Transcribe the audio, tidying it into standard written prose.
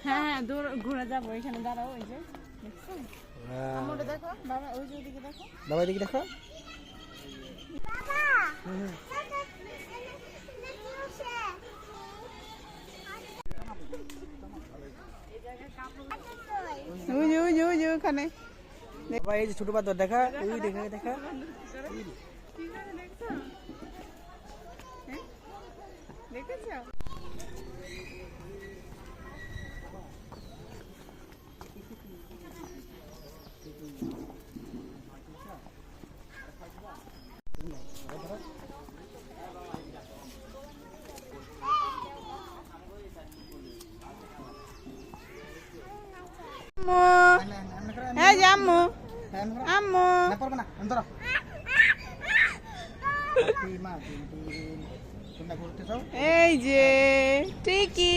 হ্যাঁ ঘুরে যাবো, এখানে দাঁড়াও। ওই যে দেখো বাবা, ওই যে ওইদিকে দেখো, বাবা এদিকে দেখো। ওখানে বাবা এই যে ছোট বাদর দেখা, ওই দেখা দেখা। দেখেছ? হ্যাঁ আম্মু, আম্মু এই যে টিকি।